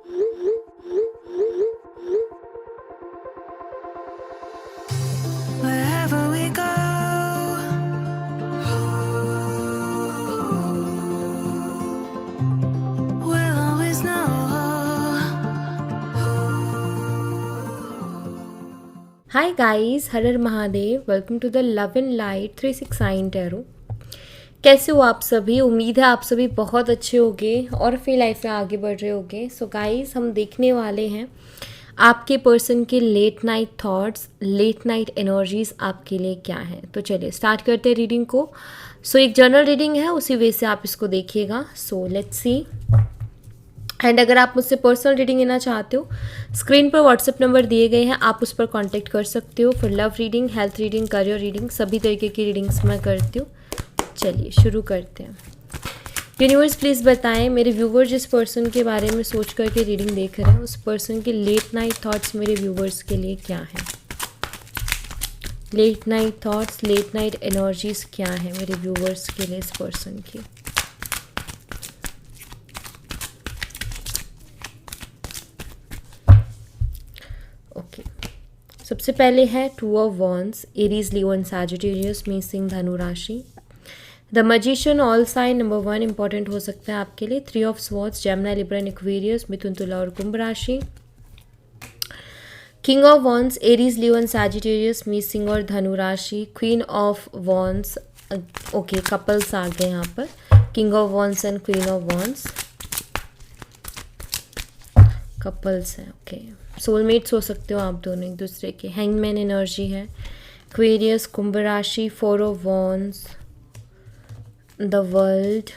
Wherever we go, we'll always know. Hi guys, हर हर Mahadev. Welcome to the love and light 369 tarot. कैसे हो आप सभी? उम्मीद है आप सभी बहुत अच्छे होंगे और अपनी लाइफ में आगे बढ़ रहे होंगे। सो गाइस, हम देखने वाले हैं आपके पर्सन के late night thoughts, late night energies आपके लिए क्या है। तो चलिए स्टार्ट करते हैं रीडिंग को। सो एक जनरल रीडिंग है, उसी वे से आप इसको देखिएगा। So let's see. एंड अगर आप मुझसे पर्सनल रीडिंग लेना चाहते हो, स्क्रीन पर व्हाट्सएप नंबर दिए गए हैं, आप उस पर कांटेक्ट कर सकते हो for love reading, health reading, career reading, सभी तरीके की रीडिंग्स मैं करती हूँ। चलिए शुरू करते हैं। यूनिवर्स प्लीज़ बताएं मेरे व्यूवर जिस पर्सन के बारे में सोच करके रीडिंग देख रहे हैं, उस पर्सन के लेट नाइट थॉट्स मेरे व्यूवर्स के लिए क्या है। Late night thoughts, late night energies क्या है मेरे व्यूवर्स के लिए इस पर्सन की। ओके, सबसे पहले है two of wands, Aries, Leo and Sagittarius, मेष, सिंह, धनु राशि। The magician, all sign, number 1 important हो सकता है आपके लिए। 3 of swords, Gemini, Libra and Aquarius, मिथुन, तुला और कुंभ राशि। King of wands, Aries, Leo and Sagittarius, मेष, सिंह और धनु राशि। Queen of wands, okay couples आ गए यहाँ पर, king of wands and queen of wands, couples हैं। ओके, सोलमेट्स हो सकते हो आप दोनों एक दूसरे के। हैंगमैन एनर्जी है, एक्वेरियस, कुंभ राशि, 4 of wands, the world,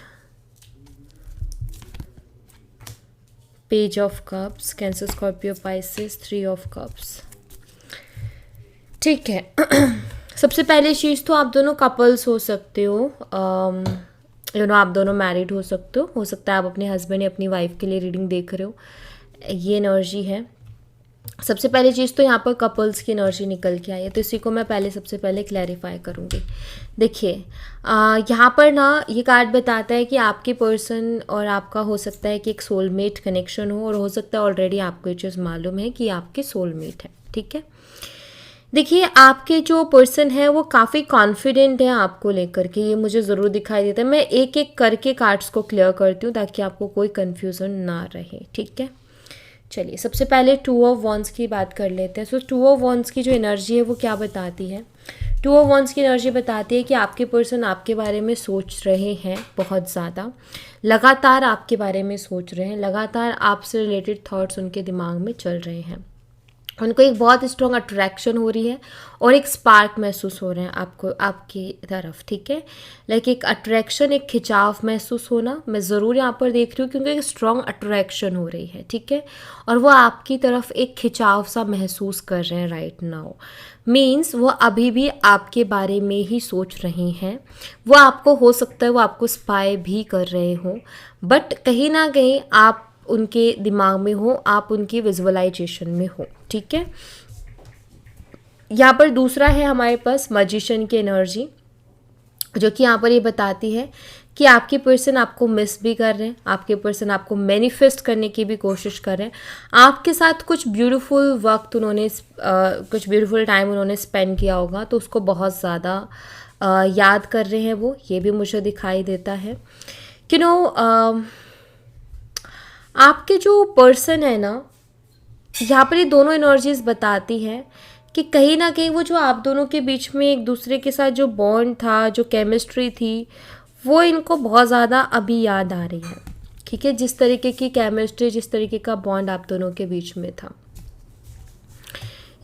page of cups, cancer, Scorpio, Pisces, 3 of cups. ठीक है। सबसे पहली चीज़ तो आप दोनों कपल्स हो सकते हो, आप दोनों मैरिड हो सकता है आप अपने हस्बैंड या अपनी वाइफ के लिए रीडिंग देख रहे हो, ये एनर्जी है। सबसे पहली चीज़ तो यहाँ पर कपल्स की एनर्जी निकल के आई है, तो इसी को मैं सबसे पहले क्लैरिफाई करूँगी। देखिए, यहाँ पर ना ये कार्ड बताता है कि आपके पर्सन और आपका हो सकता है कि एक सोलमेट कनेक्शन हो, और हो सकता है ऑलरेडी आपको ये चीज़ मालूम है कि आपके सोलमेट है। ठीक है, देखिए आपके जो पर्सन है वो काफ़ी कॉन्फिडेंट है आपको लेकर के, ये मुझे ज़रूर दिखाई देता है। मैं एक एक करके कार्ड्स को क्लियर करती हूँ ताकि आपको कोई कन्फ्यूज़न ना रहे। ठीक है, चलिए सबसे पहले 2 ऑफ वॉन्ड्स की बात कर लेते हैं। सो 2 ऑफ वॉन्ड्स की जो एनर्जी है वो क्या बताती है? 2 ऑफ वॉन्ड्स की एनर्जी बताती है कि आपके पर्सन आपके बारे में सोच रहे हैं बहुत ज़्यादा, लगातार आपके बारे में सोच रहे हैं, लगातार आपसे रिलेटेड थॉट्स उनके दिमाग में चल रहे हैं, उनको एक बहुत स्ट्रॉन्ग अट्रैक्शन हो रही है और एक स्पार्क महसूस हो रहे हैं आपको, आपकी तरफ। ठीक है, लाइक एक अट्रैक्शन, एक खिंचाव महसूस होना मैं ज़रूर यहाँ पर देख रही हूँ, क्योंकि एक स्ट्रॉन्ग अट्रैक्शन हो रही है। ठीक है, और वो आपकी तरफ एक खिंचाव सा महसूस कर रहे हैं राइट नाउ। मीन्स वो अभी भी आपके बारे में ही सोच रहे हैं। वो आपको हो सकता है वो आपको स्पाई भी कर रहे हों, बट कहीं ना कहीं आप उनके दिमाग में हो, आप उनकी विजुअलाइजेशन में हो। ठीक है, यहाँ पर दूसरा है हमारे पास मजिशियन की एनर्जी, जो कि यहाँ पर ये बताती है कि आपके पर्सन आपको मिस भी कर रहे हैं, आपके पर्सन आपको मैनिफेस्ट करने की भी कोशिश कर रहे हैं, आपके साथ कुछ ब्यूटीफुल वक्त उन्होंने कुछ ब्यूटीफुल टाइम उन्होंने स्पेंड किया होगा, तो उसको बहुत ज़्यादा याद कर रहे हैं वो, ये भी मुझे दिखाई देता है। आपके जो पर्सन है ना, यहाँ पर ये दोनों एनर्जीज बताती है कि कहीं ना कहीं वो जो आप दोनों के बीच में एक दूसरे के साथ जो बॉन्ड था, जो केमिस्ट्री थी, वो इनको बहुत ज़्यादा अभी याद आ रही है। ठीक है, जिस तरीके की केमिस्ट्री, जिस तरीके का बॉन्ड आप दोनों के बीच में था।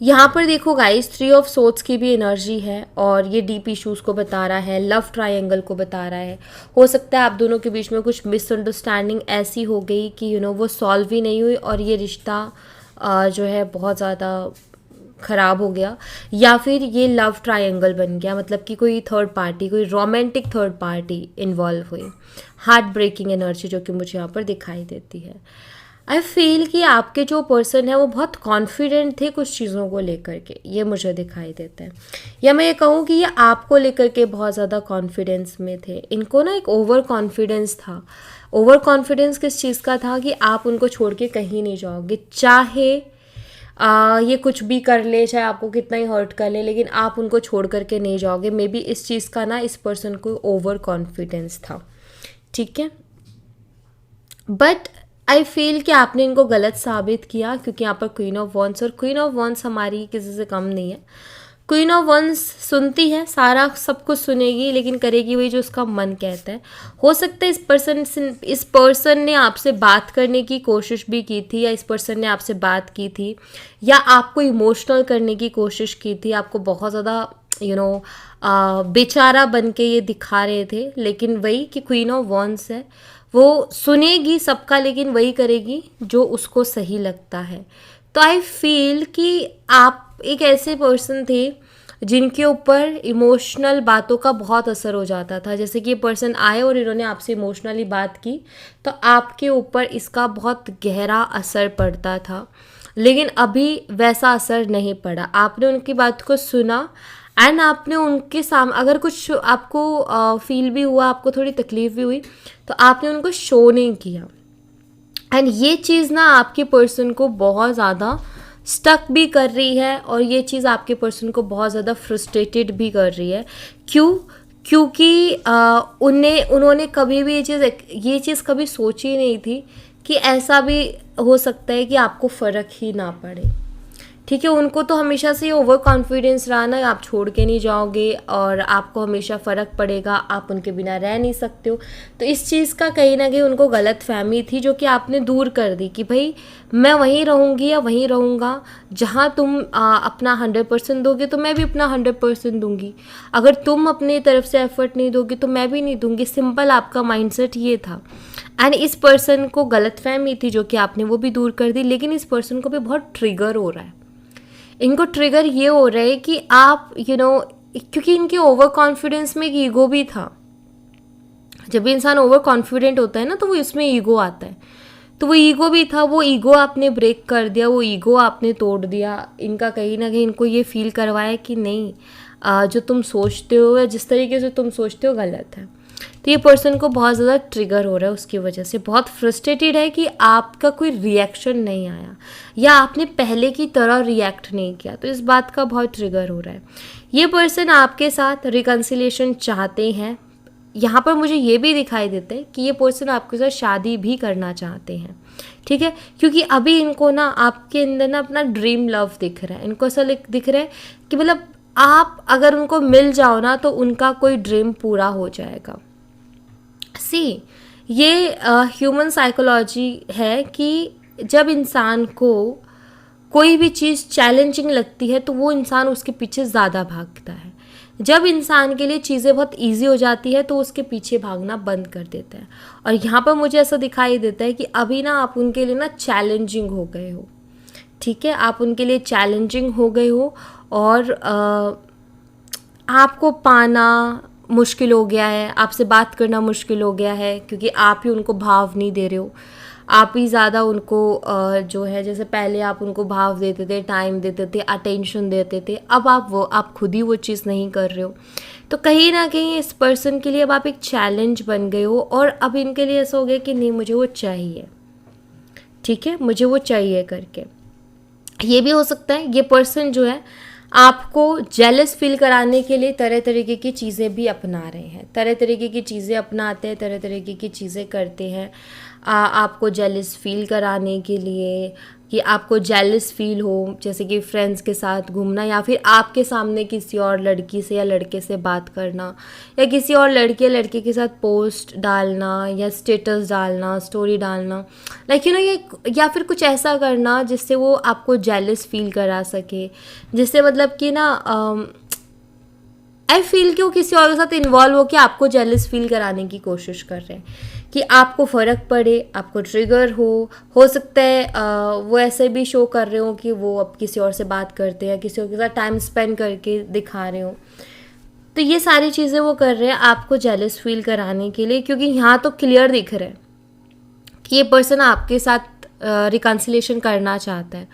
यहाँ पर देखो गाइस, 3 ऑफ सोर्ड्स की भी एनर्जी है और ये डीप इश्यूज़ को बता रहा है, लव ट्रायंगल को बता रहा है। हो सकता है आप दोनों के बीच में कुछ मिसअंडरस्टैंडिंग ऐसी हो गई कि वो सॉल्व ही नहीं हुई और ये रिश्ता जो है बहुत ज़्यादा ख़राब हो गया, या फिर ये लव ट्रायंगल बन गया, मतलब कि कोई थर्ड पार्टी, कोई रोमांटिक थर्ड पार्टी इन्वॉल्व हुई। हार्ट ब्रेकिंग एनर्जी जो कि मुझे यहाँ पर दिखाई देती है। आई फील कि आपके जो पर्सन है वो बहुत कॉन्फिडेंट थे कुछ चीज़ों को लेकर के, ये मुझे दिखाई देता है। या मैं ये कहूँ कि ये आपको लेकर के बहुत ज़्यादा कॉन्फिडेंस में थे। इनको ना एक ओवर कॉन्फिडेंस था ओवर कॉन्फिडेंस किस चीज़ का था कि आप उनको छोड़ के कहीं नहीं जाओगे, चाहे ये कुछ भी कर ले, चाहे आपको कितना ही हर्ट कर ले, लेकिन आप उनको छोड़ करके नहीं जाओगे। मे बी इस चीज़ का ना इस पर्सन को ओवर कॉन्फिडेंस था, ठीक है। बट आई फील कि आपने इनको गलत साबित किया, क्योंकि यहाँ पर क्वीन ऑफ वॉन्स, और क्वीन ऑफ वॉन्स हमारी किसी से कम नहीं है। क्वीन ऑफ वंस सुनती है, सारा सब कुछ सुनेगी, लेकिन करेगी वही जो उसका मन कहता है। हो सकता है इस पर्सन ने आपसे बात करने की कोशिश भी की थी, या इस पर्सन ने आपसे बात की थी, या आपको इमोशनल करने की कोशिश की थी, आपको बहुत ज़्यादा बेचारा बन के ये दिखा रहे थे। लेकिन वही कि क्वीन ऑफ वॉन्स है, वो सुनेगी सबका, लेकिन वही करेगी जो उसको सही लगता है। तो आई फील कि आप एक ऐसे पर्सन थे जिनके ऊपर इमोशनल बातों का बहुत असर हो जाता था। जैसे कि ये पर्सन आए और इन्होंने आपसे इमोशनली बात की, तो आपके ऊपर इसका बहुत गहरा असर पड़ता था। लेकिन अभी वैसा असर नहीं पड़ा। आपने उनकी बात को सुना एंड आपने उनके सामने, अगर कुछ आपको फील भी हुआ, आपको थोड़ी तकलीफ भी हुई, तो आपने उनको शो नहीं किया। एंड ये चीज़ ना आपके पर्सन को बहुत ज़्यादा स्टक भी कर रही है, और ये चीज़ आपके पर्सन को बहुत ज़्यादा फ्रस्ट्रेटेड भी कर रही है। क्यों? क्योंकि उन्होंने कभी भी ये चीज़ कभी सोची नहीं थी कि ऐसा भी हो सकता है कि आपको फ़र्क ही ना पड़े, ठीक है। उनको तो हमेशा से ओवर कॉन्फिडेंस रहा ना, आप छोड़ के नहीं जाओगे और आपको हमेशा फ़र्क पड़ेगा, आप उनके बिना रह नहीं सकते हो। तो इस चीज़ का कहीं ना कहीं उनको गलत फहमी थी, जो कि आपने दूर कर दी कि भाई मैं वहीं रहूँगी या वहीं रहूँगा, जहाँ तुम अपना 100% दोगे तो मैं भी अपना 100% दूंगी। अगर तुम अपनी तरफ से एफर्ट नहीं दोगे तो मैं भी नहीं दूंगी। सिंपल आपका माइंडसेट ये था। एंड इस पर्सन को गलत फहमी थी, जो कि आपने वो भी दूर कर दी। लेकिन इस पर्सन को भी बहुत ट्रिगर हो रहा है। इनको ट्रिगर ये हो रहा है कि आप क्योंकि इनके ओवर कॉन्फिडेंस में एक ईगो भी था। जब भी इंसान ओवर कॉन्फिडेंट होता है ना, तो वो इसमें ईगो आता है। तो वो ईगो भी था, वो ईगो आपने ब्रेक कर दिया, वो ईगो आपने तोड़ दिया। इनका कहीं ना कहीं इनको ये फील करवाया कि नहीं, जो तुम सोचते हो या जिस तरीके से तुम सोचते हो गलत है। तो ये पर्सन को बहुत ज़्यादा ट्रिगर हो रहा है, उसकी वजह से बहुत फ्रस्ट्रेटेड है कि आपका कोई रिएक्शन नहीं आया, या आपने पहले की तरह रिएक्ट नहीं किया। तो इस बात का बहुत ट्रिगर हो रहा है। ये पर्सन आपके साथ रिकन्सिलिएशन चाहते हैं। यहाँ पर मुझे ये भी दिखाई देता है कि ये पर्सन आपके साथ शादी भी करना चाहते हैं, ठीक है। क्योंकि अभी इनको ना आपके अंदर ना अपना ड्रीम लव दिख रहा है। इनको ऐसा दिख रहा है कि मतलब आप अगर उनको मिल जाओ ना, तो उनका कोई ड्रीम पूरा हो जाएगा। सी, ये ह्यूमन साइकोलॉजी है कि जब इंसान को कोई भी चीज़ चैलेंजिंग लगती है, तो वो इंसान उसके पीछे ज़्यादा भागता है। जब इंसान के लिए चीज़ें बहुत इजी हो जाती है, तो उसके पीछे भागना बंद कर देता है। और यहाँ पर मुझे ऐसा दिखाई देता है कि अभी ना आप उनके लिए ना चैलेंजिंग हो गए हो, ठीक है। आप उनके लिए चैलेंजिंग हो गए हो, और आपको पाना मुश्किल हो गया है, आपसे बात करना मुश्किल हो गया है, क्योंकि आप ही उनको भाव नहीं दे रहे हो। आप ही ज़्यादा उनको जो है, जैसे पहले आप उनको भाव देते थे, टाइम देते थे, अटेंशन देते थे, अब आप खुद ही वो चीज़ नहीं कर रहे हो। तो कहीं ना कहीं इस पर्सन के लिए अब आप एक चैलेंज बन गए हो, और अब इनके लिए ऐसा हो गया कि नहीं, मुझे वो चाहिए, ठीक है, मुझे वो चाहिए करके। ये भी हो सकता है ये पर्सन जो है आपको जेलस फील कराने के लिए तरह तरीके की चीज़ें भी अपना रहे हैं, तरह तरीके की चीज़ें अपनाते हैं, तरह तरीके की चीज़ें करते हैं आपको जेलस फील कराने के लिए, कि आपको जेलस फील हो। जैसे कि फ्रेंड्स के साथ घूमना, या फिर आपके सामने किसी और लड़की से या लड़के से बात करना, या किसी और लड़के या लड़के के साथ पोस्ट डालना, या स्टेटस डालना, स्टोरी डालना, ये, या फिर कुछ ऐसा करना जिससे वो आपको जेलस फील करा सके, जिससे मतलब कि ना आई फील कि वो किसी और के साथ इन्वॉल्व हो के आपको जेलस फील कराने की कोशिश कर रहे हैं, कि आपको फ़र्क पड़े, आपको ट्रिगर हो सकता है वो ऐसे भी शो कर रहे हो कि वो अब किसी और से बात करते हैं, किसी और के साथ टाइम स्पेंड करके दिखा रहे हो। तो ये सारी चीज़ें वो कर रहे हैं आपको जेलस फील कराने के लिए, क्योंकि यहाँ तो क्लियर दिख रहा है कि ये पर्सन आपके साथ रिकन्सिलेशन करना चाहता है,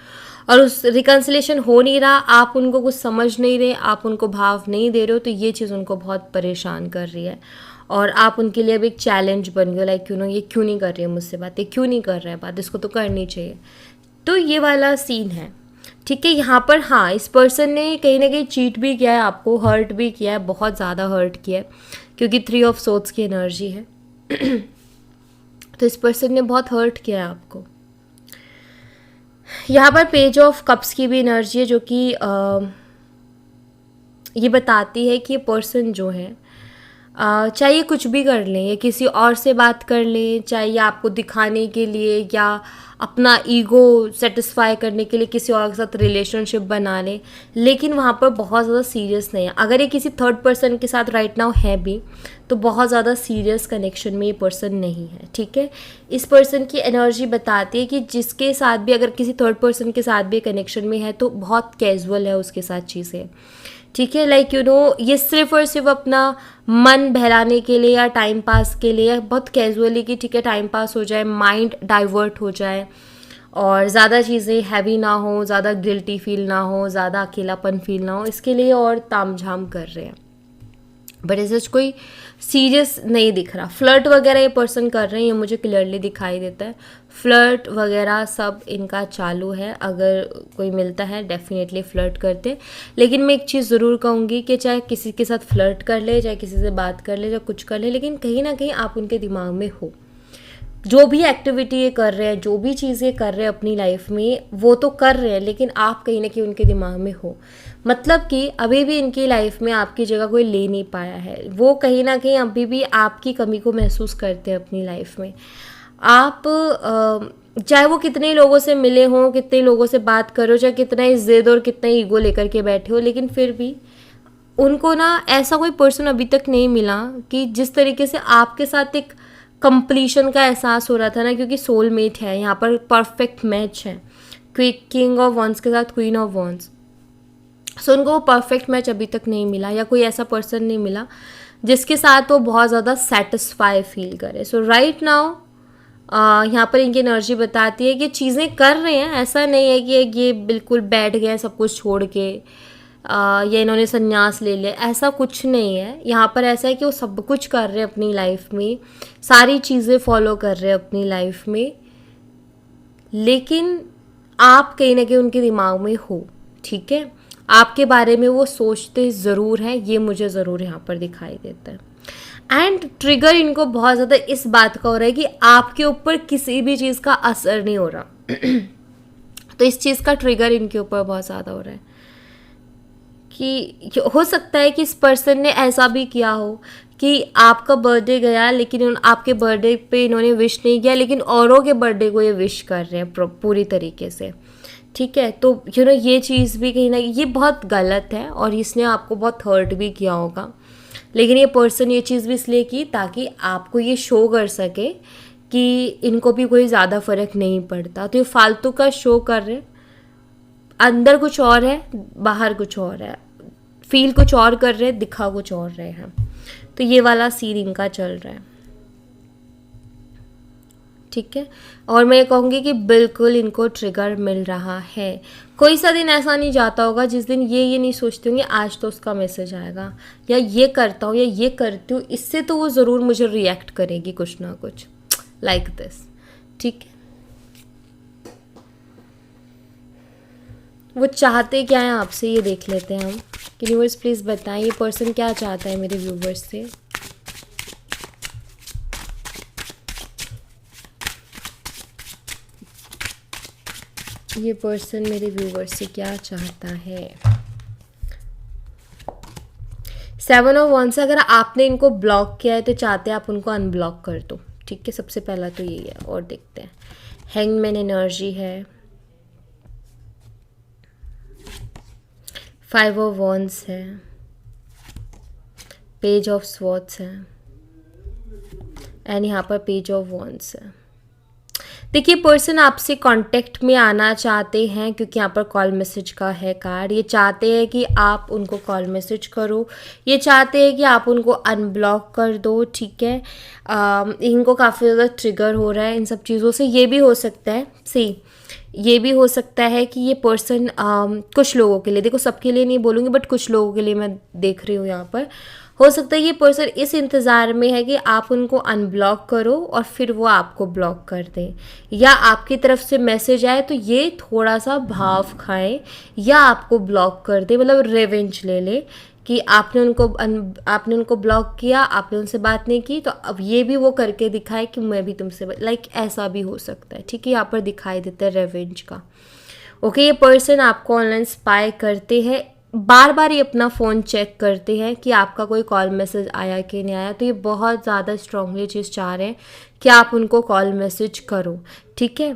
और उस रिकन्सिलेशन हो नहीं रहा, आप उनको कुछ समझ नहीं रहे, आप उनको भाव नहीं दे रहे हो। तो ये चीज़ उनको बहुत परेशान कर रही है, और आप उनके लिए अब एक चैलेंज बन गए, लाइक ये क्यों नहीं कर रही है मुझसे बात, ये क्यों नहीं कर रहा है बात, इसको तो करनी चाहिए। तो ये वाला सीन है, ठीक है। यहाँ पर हाँ, इस पर्सन ने कहीं ना कहीं चीट भी किया है आपको, हर्ट भी किया है, बहुत ज़्यादा हर्ट किया है, क्योंकि 3 ऑफ सोर्ड्स की एनर्जी है। तो इस पर्सन ने बहुत हर्ट किया है आपको। यहाँ पर पेज ऑफ कप्स की भी एनर्जी है, जो कि ये बताती है कि ये पर्सन जो है चाहे ये कुछ भी कर लें, या किसी और से बात कर लें, चाहे ये आपको दिखाने के लिए या अपना ईगो सेटिस्फाई करने के लिए किसी और के साथ रिलेशनशिप बना लें, लेकिन वहाँ पर बहुत ज़्यादा सीरियस नहीं है। अगर ये किसी थर्ड पर्सन के साथ राइट नाउ है भी, तो बहुत ज़्यादा सीरियस कनेक्शन में ये पर्सन नहीं है, ठीक है। इस पर्सन की एनर्जी बताती है कि जिसके साथ भी, अगर किसी थर्ड पर्सन के साथ भी कनेक्शन में है, तो बहुत कैजुअल है उसके साथ चीज़ें, ठीक है। लाइक ये सिर्फ और सिर्फ अपना मन बहलाने के लिए या टाइम पास के लिए, बहुत कैजुअली कि ठीक है टाइम पास हो जाए, माइंड डाइवर्ट हो जाए और ज़्यादा चीज़ें हैवी ना हो, ज़्यादा गिल्टी फील ना हो, ज़्यादा अकेलापन फील ना हो, इसके लिए और तामझाम कर रहे हैं। बट ऐसे कोई सीरियस नहीं दिख रहा। फ्लर्ट वगैरह ये पर्सन कर रहे हैं, ये मुझे क्लियरली दिखाई देता है। फ्लर्ट वगैरह सब इनका चालू है, अगर कोई मिलता है डेफिनेटली फ्लर्ट करते हैं। लेकिन मैं एक चीज़ ज़रूर कहूँगी कि चाहे किसी के साथ फ्लर्ट कर ले, चाहे किसी से बात कर ले, चाहे कुछ कर ले, लेकिन कहीं ना कहीं आप उनके दिमाग में हो। जो भी एक्टिविटी ये कर रहे हैं, जो भी चीज़ें कर रहे हैं अपनी लाइफ में, वो तो कर रहे हैं, लेकिन आप कहीं ना कहीं उनके दिमाग में हो। मतलब कि अभी भी इनकी लाइफ में आपकी जगह कोई ले नहीं पाया है। वो कहीं ना कहीं अभी भी आपकी कमी को महसूस करते हैं अपनी लाइफ में। आप चाहे वो कितने लोगों से मिले हों, कितने लोगों से बात करो, चाहे कितना ही जिद और कितना ही ईगो लेकर के बैठे हो, लेकिन फिर भी उनको ना ऐसा कोई पर्सन अभी तक नहीं मिला कि जिस तरीके से आपके साथ एक कंप्लीशन का एहसास हो रहा था ना, क्योंकि सोलमेट है यहाँ पर, परफेक्ट मैच है किंग ऑफ वॉन्स के साथ क्वीन ऑफ वॉन्स। सो उनको वो परफेक्ट मैच अभी तक नहीं मिला, या कोई ऐसा पर्सन नहीं मिला जिसके साथ वो बहुत ज़्यादा सेटिस्फाई फील करे। सो राइट नाउ यहाँ पर इनकी एनर्जी बताती है कि चीज़ें कर रहे हैं, ऐसा नहीं है कि ये बिल्कुल बैठ गए सब कुछ छोड़ के, या इन्होंने संन्यास ले लिया, ऐसा कुछ नहीं है। यहाँ पर ऐसा है कि वो सब कुछ कर रहे हैं अपनी लाइफ में, सारी चीज़ें फॉलो कर रहे हैं अपनी लाइफ में, लेकिन आप कहीं ना कहीं उनके दिमाग में हो, ठीक है। आपके बारे में वो सोचते ज़रूर हैं, ये मुझे ज़रूर यहाँ पर दिखाई देता है। एंड ट्रिगर इनको बहुत ज़्यादा इस बात का हो रहा है कि आपके ऊपर किसी भी चीज़ का असर नहीं हो रहा। तो इस चीज़ का ट्रिगर इनके ऊपर बहुत ज़्यादा हो रहा है कि हो सकता है कि इस पर्सन ने ऐसा भी किया हो कि आपका बर्थडे गया, लेकिन आपके बर्थडे पे इन्होंने विश नहीं किया, लेकिन औरों के बर्थडे को ये विश कर रहे हैं पूरी तरीके से, ठीक है। तो ये चीज़ भी कहीं ना ये बहुत गलत है और इसने आपको बहुत हर्ट भी किया होगा। लेकिन ये पर्सन ये चीज़ भी इसलिए की ताकि आपको ये शो कर सके कि इनको भी कोई ज़्यादा फ़र्क नहीं पड़ता। तो ये फालतू का शो कर रहे, अंदर कुछ और है, बाहर कुछ और है, फील कुछ और कर रहे, दिखा कुछ और रहे हैं। तो ये वाला सीन इनका चल रहा है, ठीक है। और मैं कहूँगी कि बिल्कुल इनको ट्रिगर मिल रहा है। कोई सा दिन ऐसा नहीं जाता होगा जिस दिन ये नहीं सोचते होंगे आज तो उसका मैसेज आएगा, या ये करता हूँ या ये करती हूँ, इससे तो वो ज़रूर मुझे रिएक्ट करेगी कुछ ना कुछ, लाइक दिस, ठीक है। वो चाहते क्या हैं आपसे, ये देख लेते हैं हम। यूनिवर्स प्लीज़ बताएं ये पर्सन क्या चाहता है मेरे व्यूवर्स से। ये पर्सन मेरे व्यूवर्स से क्या चाहता है। 7 ऑफ वॉन्ड्स, अगर आपने इनको ब्लॉक किया है तो चाहते हैं आप उनको अनब्लॉक कर दो, ठीक है। सबसे पहला तो यही है। और देखते हैं, हैंगमैन एनर्जी है, 5 ऑफ वॉन्ड्स है, पेज ऑफ स्वॉर्ड्स है, एंड यहाँ पर पेज ऑफ वॉन्ड्स है। देखिए पर्सन आपसे कांटेक्ट में आना चाहते हैं, क्योंकि यहाँ पर कॉल मैसेज का है कार्ड। ये चाहते हैं कि आप उनको कॉल मैसेज करो, ये चाहते हैं कि आप उनको अनब्लॉक कर दो, ठीक है। इनको काफ़ी ज़्यादा ट्रिगर हो रहा है इन सब चीज़ों से। ये भी हो सकता है, सी ये भी हो सकता है कि ये पर्सन कुछ लोगों के लिए, देखो सबके लिए नहीं बोलूँगी बट कुछ लोगों के लिए मैं देख रही हूँ यहाँ पर, हो सकता है ये पर्सन इस इंतज़ार में है कि आप उनको अनब्लॉक करो और फिर वो आपको ब्लॉक कर दें, या आपकी तरफ से मैसेज आए तो ये थोड़ा सा भाव खाएं या आपको ब्लॉक कर दे, मतलब रिवेंज ले ले कि आपने उनको ब्लॉक किया, आपने उनसे बात नहीं की, तो अब ये भी वो करके दिखाए कि मैं भी तुमसे लाइक ऐसा भी हो सकता है। ठीक है, यहाँ पर दिखाई देता है रिवेंज का। ओके, ये पर्सन आपको ऑनलाइन स्पाई करते हैं, बार बार ये अपना फ़ोन चेक करते हैं कि आपका कोई कॉल मैसेज आया कि नहीं आया, तो ये बहुत ज़्यादा स्ट्रांगली चीज़ चाह रहे हैं कि आप उनको कॉल मैसेज करो। ठीक है,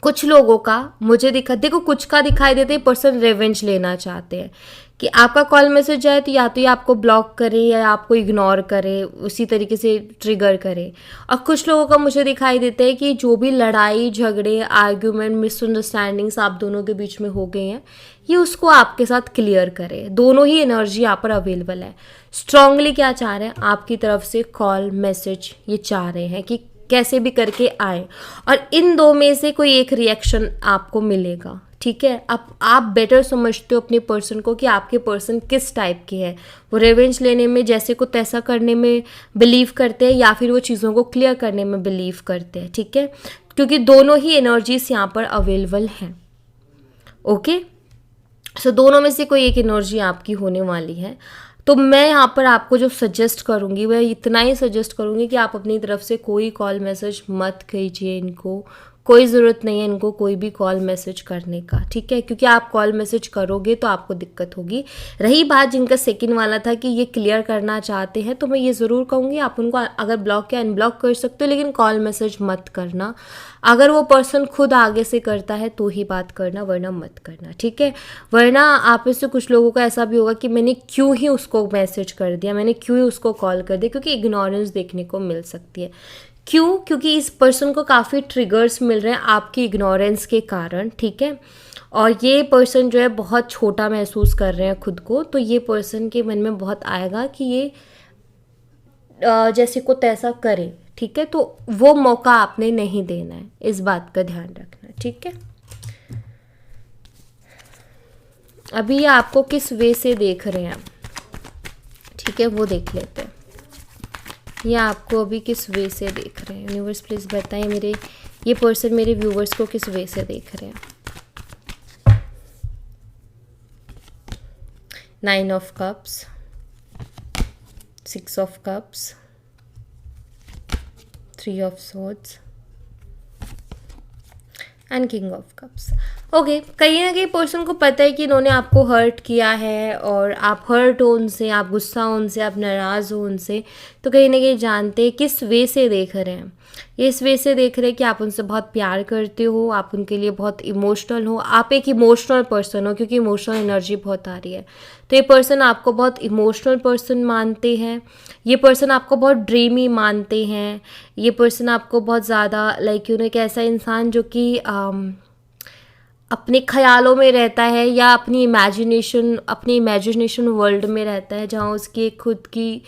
कुछ लोगों का मुझे देखो कुछ का दिखाई देता है पर्सन रिवेंज लेना चाहते हैं कि आपका कॉल मैसेज जाए तो या तो ये आपको ब्लॉक करे या आपको इग्नोर करे, उसी तरीके से ट्रिगर करे। और कुछ लोगों का मुझे दिखाई देता है कि जो भी लड़ाई झगड़े आर्ग्यूमेंट मिसअंडरस्टैंडिंग्स आप दोनों के बीच में हो गए हैं, ये उसको आपके साथ क्लियर करे। दोनों ही एनर्जी यहाँ पर अवेलेबल है। स्ट्रांगली क्या चाह रहे हैं, आपकी तरफ से कॉल मैसेज ये चाह रहे हैं कि कैसे भी करके आए, और इन दो में से कोई एक रिएक्शन आपको मिलेगा। ठीक है, अब आप बेटर समझते हो अपने पर्सन को कि आपके पर्सन किस टाइप के हैं। वो रिवेंज लेने में जैसे को तैसा करने में बिलीव करते हैं या फिर वो चीज़ों को क्लियर करने में बिलीव करते हैं। ठीक है, क्योंकि दोनों ही एनर्जीज यहाँ पर अवेलेबल हैं। ओके, सो दोनों में से कोई एक एनर्जी आपकी होने वाली है। तो मैं यहाँ पर आपको जो सजेस्ट करूँगी वह इतना ही सजेस्ट करूँगी कि आप अपनी तरफ से कोई कॉल मैसेज मत कीजिए इनको, कोई ज़रूरत नहीं है इनको कोई भी कॉल मैसेज करने का। ठीक है, क्योंकि आप कॉल मैसेज करोगे तो आपको दिक्कत होगी। रही बात जिनका सेकंड वाला था कि ये क्लियर करना चाहते हैं, तो मैं ये ज़रूर कहूँगी आप उनको अगर ब्लॉक या अनब्लॉक कर सकते हो, लेकिन कॉल मैसेज मत करना। अगर वो पर्सन खुद आगे से करता है तो ही बात करना, वरना मत करना। ठीक है, वरना आप में से कुछ लोगों का ऐसा भी होगा कि मैंने क्यों ही उसको मैसेज कर दिया, मैंने क्यों ही उसको कॉल कर दिया, क्योंकि इग्नोरेंस देखने को मिल सकती है। क्यों? क्योंकि इस पर्सन को काफ़ी ट्रिगर्स मिल रहे हैं आपकी इग्नोरेंस के कारण। ठीक है, और ये पर्सन जो है बहुत छोटा महसूस कर रहे हैं खुद को, तो ये पर्सन के मन में बहुत आएगा कि ये जैसे को तैसा करे। ठीक है, तो वो मौका आपने नहीं देना है, इस बात का ध्यान रखना है। ठीक है, अभी ये आपको किस वे से देख रहे हैं, ठीक है, वो देख लेते हैं। ये आपको अभी किस वे से देख रहे हैं, यूनिवर्स प्लीज़ बताइए ये पर्सन मेरे व्यूवर्स को किस वे से देख रहे हैं। 9 of cups, 6 of cups, 3 of swords and king of cups. Okay, कहीं ना कहीं पर्सन को पता है कि इन्होंने आपको हर्ट किया है और आप हर्ट हो उनसे, आप गुस्सा हो उनसे, आप नाराज़ हो उनसे, तो कहीं ना कहीं जानते हैं किस वे से देख रहे हैं। ये इस वे से देख रहे हैं कि आप उनसे बहुत प्यार करते हो, आप उनके लिए बहुत इमोशनल हो, आप एक इमोशनल पर्सन हो, क्योंकि इमोशनल एनर्जी बहुत आ रही है। तो ये पर्सन आपको बहुत इमोशनल पर्सन मानते हैं, ये पर्सन आपको बहुत ड्रीमी मानते हैं, ये पर्सन आपको बहुत ज़्यादा लाइक एक ऐसा इंसान जो कि अपने ख्यालों में रहता है या अपनी इमेजिनेशन वर्ल्ड में रहता है, जहाँ उसकी एक खुद की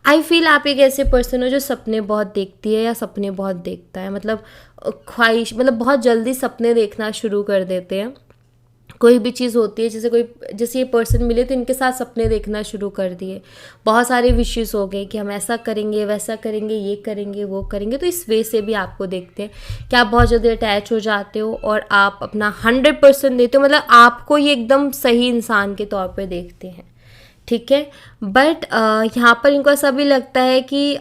आई फील आप एक ऐसे पर्सन हो जो सपने बहुत देखती है या सपने बहुत देखता है, मतलब ख्वाहिश, मतलब बहुत जल्दी सपने देखना शुरू कर देते हैं। कोई भी चीज़ होती है, जैसे ये पर्सन मिले तो इनके साथ सपने देखना शुरू कर दिए, बहुत सारे विशेस हो गए कि हम ऐसा करेंगे वैसा करेंगे, ये करेंगे वो करेंगे। तो इस वे से भी आपको देखते हैं कि आप बहुत जल्दी अटैच हो जाते हो और आप अपना 100% देते हो, मतलब आपको ये एकदम सही इंसान के तौर पे देखते हैं। ठीक है, बट यहाँ पर इनको ऐसा भी लगता है कि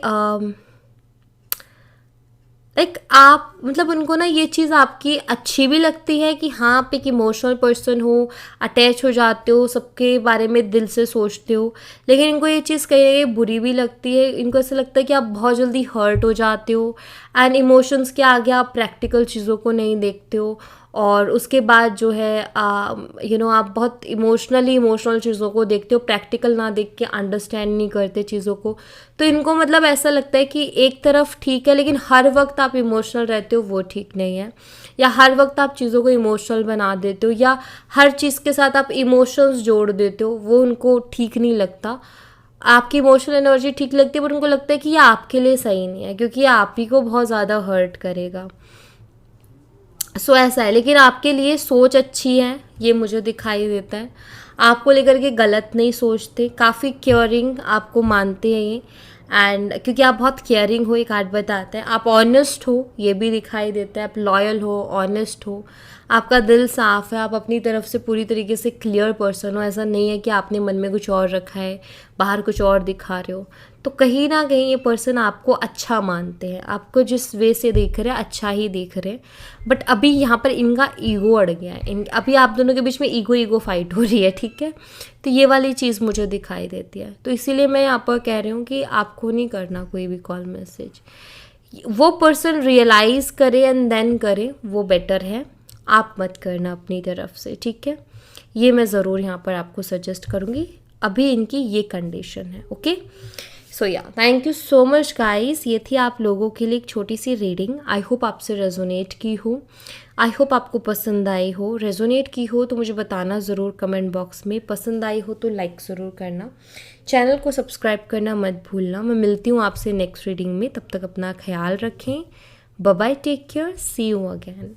लाइक आप मतलब उनको ना ये चीज़ आपकी अच्छी भी लगती है कि हाँ आप एक इमोशनल पर्सन हो, अटैच हो जाते हो, सबके बारे में दिल से सोचते हो, लेकिन इनको ये चीज़ कहीं ना कहीं बुरी भी लगती है। इनको ऐसा लगता है कि आप बहुत जल्दी हर्ट हो जाते हो एंड इमोशंस के आगे आप प्रैक्टिकल चीज़ों को नहीं देखते हो, और उसके बाद जो है आप बहुत इमोशनल चीज़ों को देखते हो, प्रैक्टिकल ना देख के अंडरस्टैंड नहीं करते चीज़ों को। तो इनको मतलब ऐसा लगता है कि एक तरफ ठीक है, लेकिन हर वक्त आप इमोशनल रहते हो वो ठीक नहीं है, या हर वक्त आप चीज़ों को इमोशनल बना देते हो, या हर चीज़ के साथ आप इमोशंस जोड़ देते हो, वो उनको ठीक नहीं लगता। आपकी इमोशनल एनर्जी ठीक लगती है, पर उनको लगता है कि ये आपके लिए सही नहीं है, क्योंकि ये आप ही को बहुत ज़्यादा हर्ट करेगा। सो ऐसा है, लेकिन आपके लिए सोच अच्छी है, ये मुझे दिखाई देता है। आपको लेकर के गलत नहीं सोचते, काफ़ी केयरिंग आपको मानते हैं ये, एंड क्योंकि आप बहुत केयरिंग हो, एक कार्ड बताते हैं। आप ऑनेस्ट हो, ये भी दिखाई देता है। आप लॉयल हो, ऑनेस्ट हो, आपका दिल साफ़ है, आप अपनी तरफ से पूरी तरीके से क्लियर पर्सन हो। ऐसा नहीं है कि आपने मन में कुछ और रखा है, बाहर कुछ और दिखा रहे हो। तो कहीं ना कहीं ये पर्सन आपको अच्छा मानते हैं, आपको जिस वे से देख रहे हैं अच्छा ही देख रहे हैं। बट अभी यहाँ पर इनका ईगो अड़ गया है, अभी आप दोनों के बीच में ईगो फाइट हो रही है, ठीक है। तो ये वाली चीज़ मुझे दिखाई देती है। तो इसीलिए मैं यहाँ पर कह रही हूँ कि आपको नहीं करना कोई भी कॉल मैसेज, वो पर्सन रियलाइज़ करे एंड देन करे, वो बेटर है। आप मत करना अपनी तरफ से, ठीक है। ये मैं ज़रूर यहाँ पर आपको सजेस्ट करूँगी, अभी इनकी ये कंडीशन है, ओके। सो या thank you so much guys, ये थी आप लोगों के लिए एक छोटी सी रीडिंग। आई होप आपसे रेजोनेट की हो, आई होप आपको पसंद आई हो। रेजोनेट की हो तो मुझे बताना ज़रूर कमेंट बॉक्स में, पसंद आई हो तो लाइक ज़रूर करना, चैनल को सब्सक्राइब करना मत भूलना। मैं मिलती हूँ आपसे नेक्स्ट रीडिंग में, तब तक अपना ख्याल रखें। Bye bye, take care, see you again.